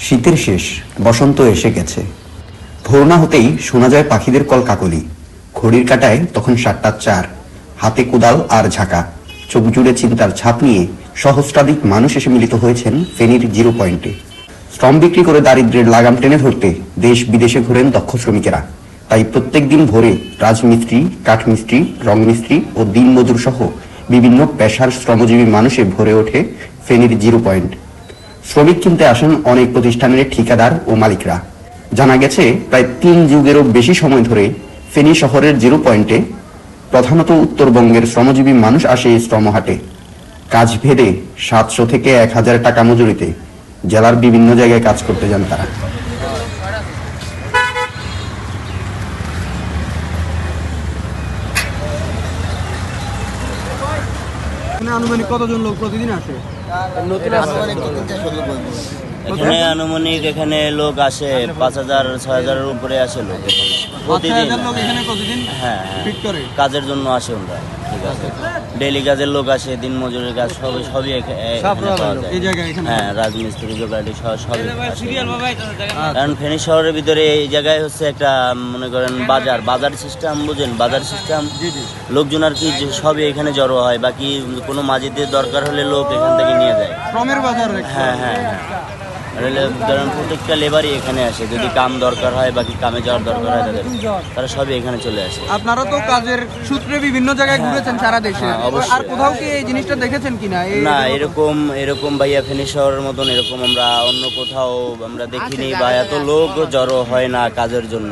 শীতের শেষ, বসন্ত এসে গেছে। ভোর না হতেই শোনা যায় পাখিদের কলকাকলি। ঘড়ির কাঁটায় তখন 7:04। হাতে কোদাল আর ঝাঁকা, চোখ জুড়ে চিন্তার ছাপ নিয়ে সহস্রাধিক মানুষ এসে মিলিত হয়েছেন ফেনীর জিরো পয়েন্টে। শ্রম বিক্রি করে দারিদ্র্যের লাগাম টেনে ধরতে দেশ বিদেশে ঘোরেন দক্ষ শ্রমিকেরা। তাই প্রত্যেক দিন ভোরে রাজমিস্ত্রি, কাঠমিস্ত্রি, রংমিস্ত্রি ও দিনমজুর সহ বিভিন্ন পেশার শ্রমজীবী মানুষে ভরে ওঠে ফেনীর জিরো পয়েন্ট। শ্রমিক কিনতে আসেন অনেক প্রতিষ্ঠানের ঠিকাদার ও মালিকরা। জানা গেছে প্রায় 3 যুগেরও বেশি সময় ধরে ফেনী শহরের জিরো পয়েন্টে প্রধানত উত্তরবঙ্গের শ্রমজীবী মানুষ আসে এই শ্রমহাটে। কাজ ভেদে 700 থেকে 1000 টাকা মজুরিতে জেলার বিভিন্ন জায়গায় কাজ করতে যান তারা। আনুমানিক কতজন লোক প্রতিদিন আসে? এখানে আনুমানিক এখানে লোক আসে 5000-6000-এর উপরে আসে লোক এখানে প্রতিদিন। হ্যাঁ, কাজের জন্য আসে ওরা। ঠিক আছে, ডেইলি কাজের লোক আসে, দিন মজুরের কাজ সবই এখানে পাওয়া যায়। হ্যাঁ, রাজমিস্ত্রি যোগাড়ি সবই আসে। কারণ ফেনী শহরের ভিতরে এই জায়গায় হচ্ছে একটা মনে করেন বাজার সিস্টেম, বুঝেন বাজার সিস্টেম, লোকজন আর কি সবই এখানে জড়ো হয়। বাকি কোনো মাঝিদের দরকার হলে লোক এখান থেকে নিয়ে যায়। হ্যাঁ হ্যাঁ হ্যাঁ, ধরেন প্রত্যেকটা লেবারই এখানে আসে, যদি কাম দরকার হয় বাকি কামে যাওয়ার দরকার হয় তারা সবই এখানে চলে আসে। আপনারা তো কাজের সূত্রে বিভিন্ন জায়গায় ঘুরেছেন সারা দেশে, আর কোথাও কি এই জিনিসটা দেখেছেন কিনা? না, এরকম ভাইয়া ফেনী শহরের মতন এরকম আমরা অন্য কোথাও আমরা দেখিনি, বা এত লোক জড়ো হয় না কাজের জন্য।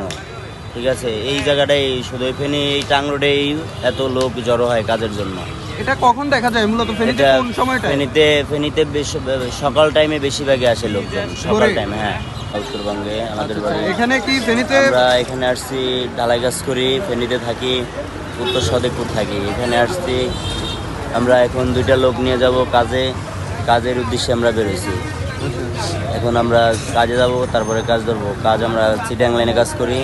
ঠিক আছে, এই জায়গাটাই শুধু ফেনী এই টাং রোডেই এত লোক জড়ো হয় কাজের জন্য। এটা কখন দেখা যায় মূলত ফেনীতে? কোন সময়টা? ফেনীতে সকাল টাইমে বেশিরভাগই আসে লোকজন, সকাল টাইমে। হ্যাঁ, উত্তরবঙ্গে আমাদের বাড়ি। এখানে কি ফেনীতে? আমরা এখানে আসছি, ঢালাই কাজ করি, ফেনীতে থাকি, উত্তর সদেপুর থাকি। এখানে আসছি আমরা, এখন 2টা লোক নিয়ে যাব কাজের উদ্দেশ্যে আমরা বেরোইছি। এখন আমরা কাজে যাব, তারপরে কাজ ধরবো। কাজ আমরা চিটাং লাইনে কাজ করি।